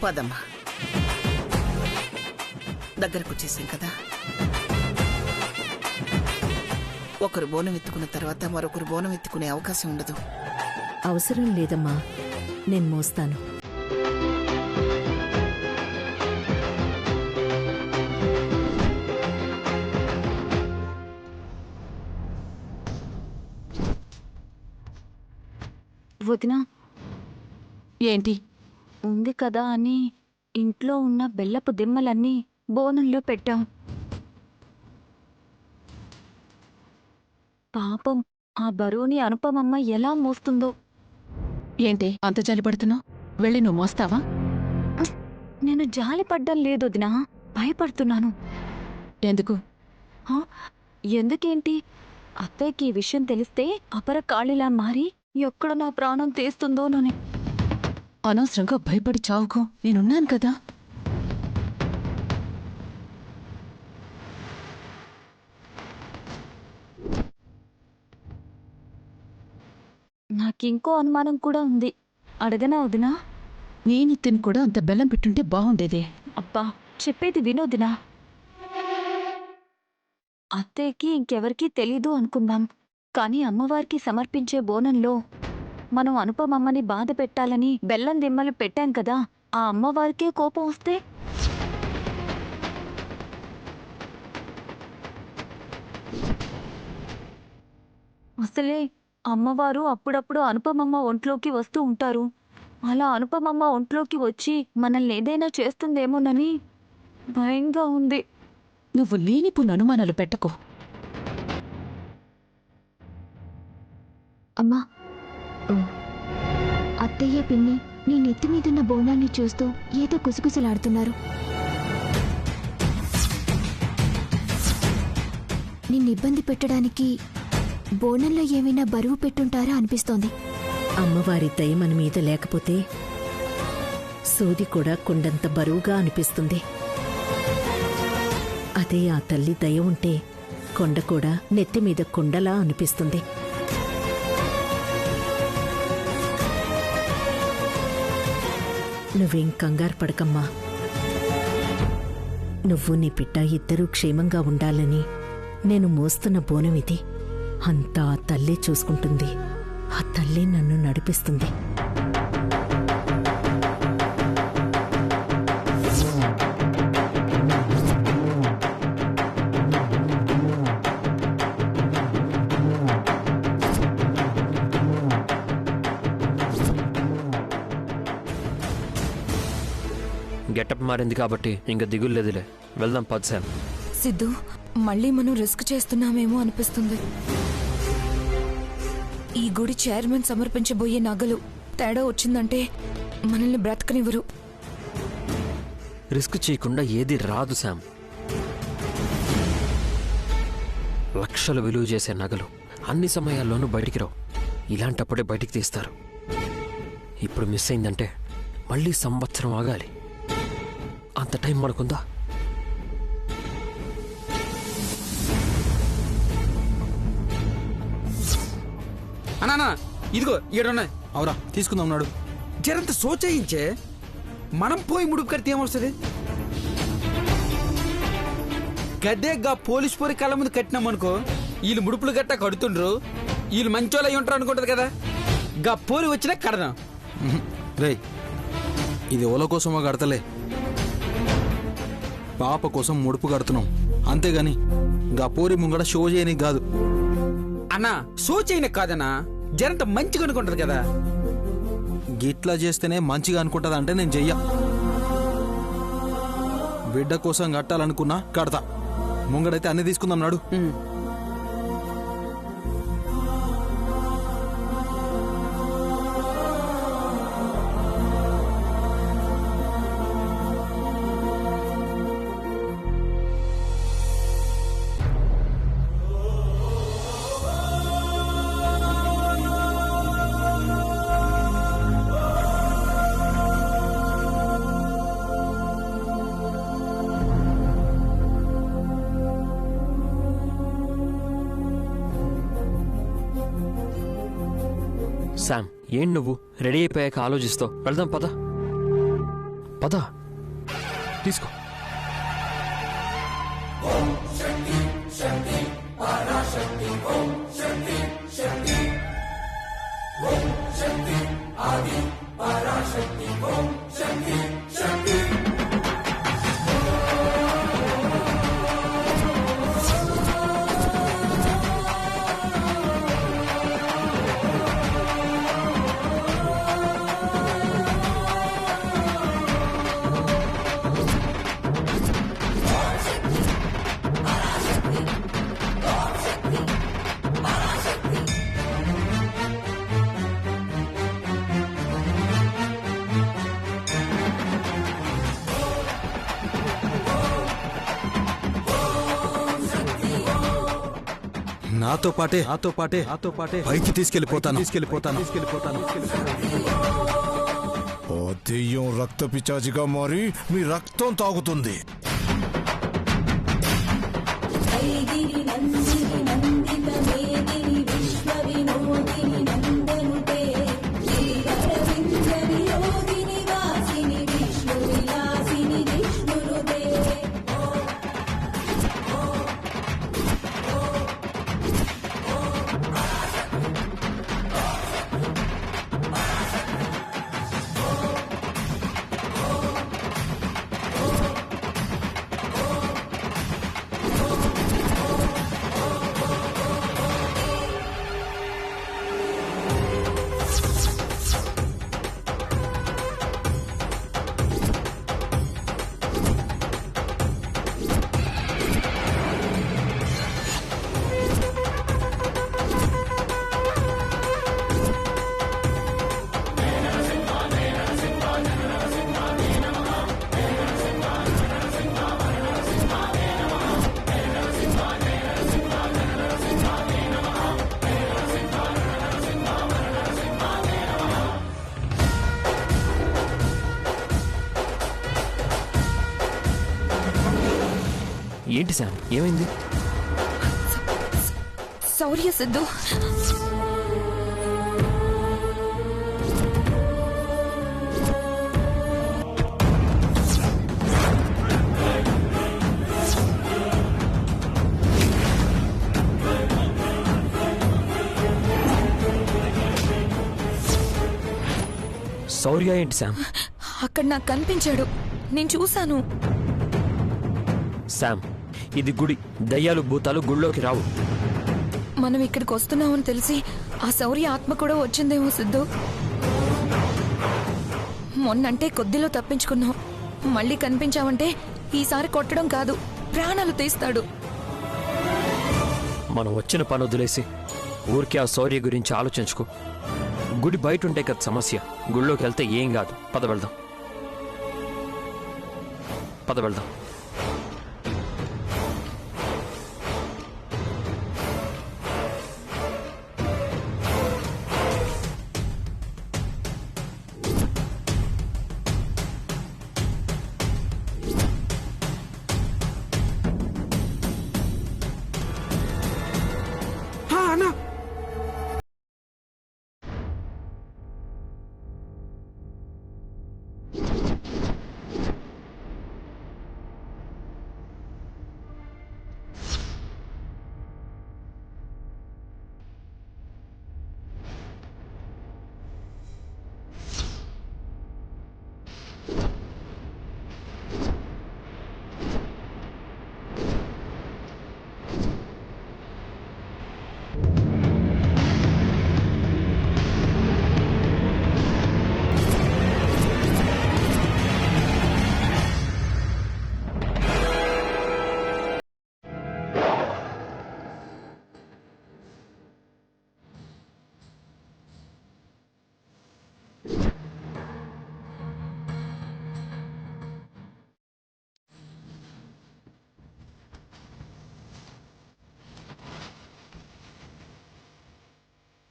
పదమ్మా, దగ్గరకు వచ్చేసాం కదా. ఒకరు బోనం ఎత్తుకున్న తర్వాత మరొకరు బోనం ఎత్తుకునే అవకాశం ఉండదు. అవసరం లేదమ్మా, నేను మోస్తాను. వదినా, ఏంటి? ఉంది కదా అని ఇంట్లో ఉన్న బెల్లపు దిమ్మలన్నీ బోనంలో పెట్టాం. పాపం ఆ బరువుని అనుపమమ్మ ఎలా మోస్తుందో. ఏంటి అంత జాలిపడుతున్నావు? వెళ్ళి నువ్వు మోస్తావా? నేను జాలిపడ్డం లేదు వదినా, భయపడుతున్నాను. ఎందుకు? ఎందుకేంటి, అత్తయ్యకి ఈ విషయం తెలిస్తే అపర కాళిలా మారి ఎక్కడ నా ప్రాణం తీస్తుందోనని. అనవసరంగా భయపడి చావుకో, నేనున్నాను కదా. నాకింకో అనుమానం కూడా ఉంది, అడగనా వదినా? నేను తిని కూడా అంత బెల్లం పెట్టుంటే బాగుండేదే. అబ్బా, చెప్పేది వినోదినా. అత్తయ్యకి ఇంకెవరికీ తెలీదు అనుకుందాం, కానీ అమ్మవారికి సమర్పించే బోనంలో మనం అనుపమమ్మని బాధ పెట్టాలని బెల్లం దిమ్మలు పెట్టాం కదా. ఆ అమ్మవారికే కోపం వస్తే? అసలే అమ్మవారు అప్పుడప్పుడు అనుపమమ్మ ఒంట్లోకి వస్తూ ఉంటారు. అలా అనుపమమ్మ ఒంట్లోకి వచ్చి మనల్ని ఏదైనా చేస్తుందేమోనని భయంగా ఉంది. నువ్వు లేనిపోని అనుమానాలు పెట్టకో. అమ్మా, అత్తయ్య పిన్ని నీ నెత్తి మీదున్న బోనాన్ని చూస్తూ ఏదో కుసకుసలాడుతున్నారు. నిన్ను ఇబ్బంది పెట్టడానికి బోనంలో ఏమైనా బరువు పెట్టుంటారా అనిపిస్తోంది. అమ్మవారి దయ మన మీద లేకపోతే సూది కూడా కొండంత బరువుగా అనిపిస్తుంది. అదే ఆ తల్లి దయ ఉంటే కొండ కూడా నెత్తి మీద కొండలా అనిపిస్తుంది. నువ్వేం కంగారు పడకమ్మా. నువ్వు నీ పిట్ట ఇద్దరూ క్షేమంగా ఉండాలని నేను మోస్తున్న బోనం ఇది. అంతా ఆ తల్లే చూసుకుంటుంది. ఆ తల్లే నన్ను నడిపిస్తుంది. గెటప్ మారింది కాబట్టి ఇంకా దిగులేదులే, వెళ్దాం పద్సాం. సిద్ధు, మళ్ళీ మనం రిస్క్ చేస్తున్నామేమో అనిపిస్తుంది. ఈ గుడి చైర్మన్ సమర్పించబోయే నగలు తేడా వచ్చిందంటే మనల్ని బ్రతకనివ్వరు. రిస్క్ చేయకుండా ఏది రాదు శామ్. లక్షలు విలువ చేసే నగలు అన్ని సమయాల్లోనూ బయటికి రావు. ఇలాంటప్పుడే బయటికి తీస్తారు. ఇప్పుడు మిస్ అయిందంటే మళ్ళీ సంవత్సరం ఆగాలి. అంత టైం మనకుందా? అన్నా ఇదిగో ఈడున్నాయి. అవురా, తీసుకుందాం నాడు. జరంత సోచయించే, మనం పోయి ముడుపు కడితే ఏమొస్తుంది? గదేగా పోలీస్ పోరి కళ్ళ ముందు కట్టినామనుకో, వీళ్ళు ముడుపులు గట్టా కడుతుండ్రు, వీళ్ళు మంచోళ్ళు అయి ఉంటారు అనుకుంటది కదా. గా పోలి వచ్చినా కడదాం. రే, ఇది ఓల కోసమో కడతలే, పాప కోసం ముడుపు కడుతున్నాం అంతేగాని గా పోరి ముంగడ షో చేయని కాదు. అన్నా సోచయిన కాదన్నా, జరంత మంచిగా అనుకుంటది కదా. గిట్లా చేస్తేనే మంచిగా అనుకుంటది అంటే నేను చెయ్య. బిడ్డ కోసం కట్టాలనుకున్నా కడతా. ముంగడైతే అన్ని తీసుకుందాం నాడు. శామ్, ఏం నువ్వు రెడీ అయిపోయాక ఆలోచిస్తావు? వెళ్దాం పద. పద తీసుకో. నాతో పాటే పైకి తీసుకెళ్ళిపోతాను. ఓ దెయ్యం రక్త పిచాచిగా మారి మీ రక్తం తాగుతుంది. ఏంటి శామ్, ఏమైంది? శౌర్య సిద్ధు శౌర్య ఏంటి శామ్? అక్కడ నాకు కనిపించాడు, నేను చూశాను. శామ్, ఇది గుడి. దయ్యాలు భూతాలు గుళ్ళోకి రావు. మనం ఇక్కడికి వస్తున్నామని తెలిసి ఆ శౌర్య ఆత్మ కూడా వచ్చిందేమో సిద్ధు. మొన్నంటే కొద్దిలో తప్పించుకున్నావు, మళ్ళీ కనిపించావంటే ఈసారి కొట్టడం కాదు, ప్రాణాలు తీస్తాడు. మనం వచ్చిన పని వదిలేసి ఊరికే ఆ శౌర్య గురించి ఆలోచించుకో. గుడి బయట ఉంటే కదా సమస్య, గుళ్ళోకి వెళ్తే ఏం కాదు. పద వెళ్దాం. అన్నా,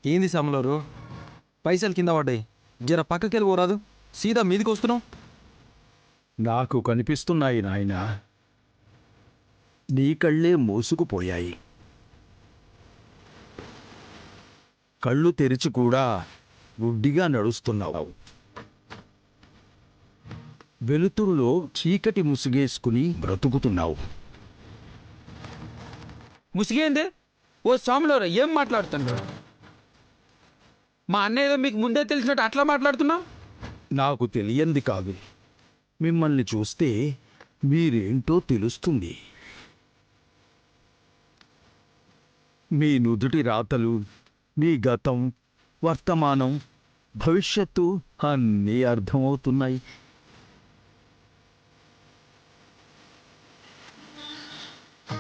ఏంది సమలోరు, పైసలు కింద పడ్డాయి, జర పక్కకెళ్ళి పోరాదు, సీదా మీదికి వస్తున్నావు. నాకు కనిపిస్తున్నాయి నాయనా, నీ కళ్ళే మూసుకుపోయాయి. కళ్ళు తెరిచి కూడా గుడ్డిగా నడుస్తున్నావు. వెలుతురులో చీకటి ముసుగేసుకుని బ్రతుకుతున్నావు. ముసిగేంది? ఓ స్వామిలోరా ఏం మాట్లాడుతున్నావు? మా అన్న ఏదో మీకు ముందే తెలిసినట్టు అట్లా మాట్లాడుతున్నావు. నాకు తెలియంది కాదు. మిమ్మల్ని చూస్తే మీరేంటో తెలుస్తుంది. మీ నుదుటి రాతలు, మీ గతం, వర్తమానం, భవిష్యత్తు అన్నీ అర్థమవుతున్నాయి.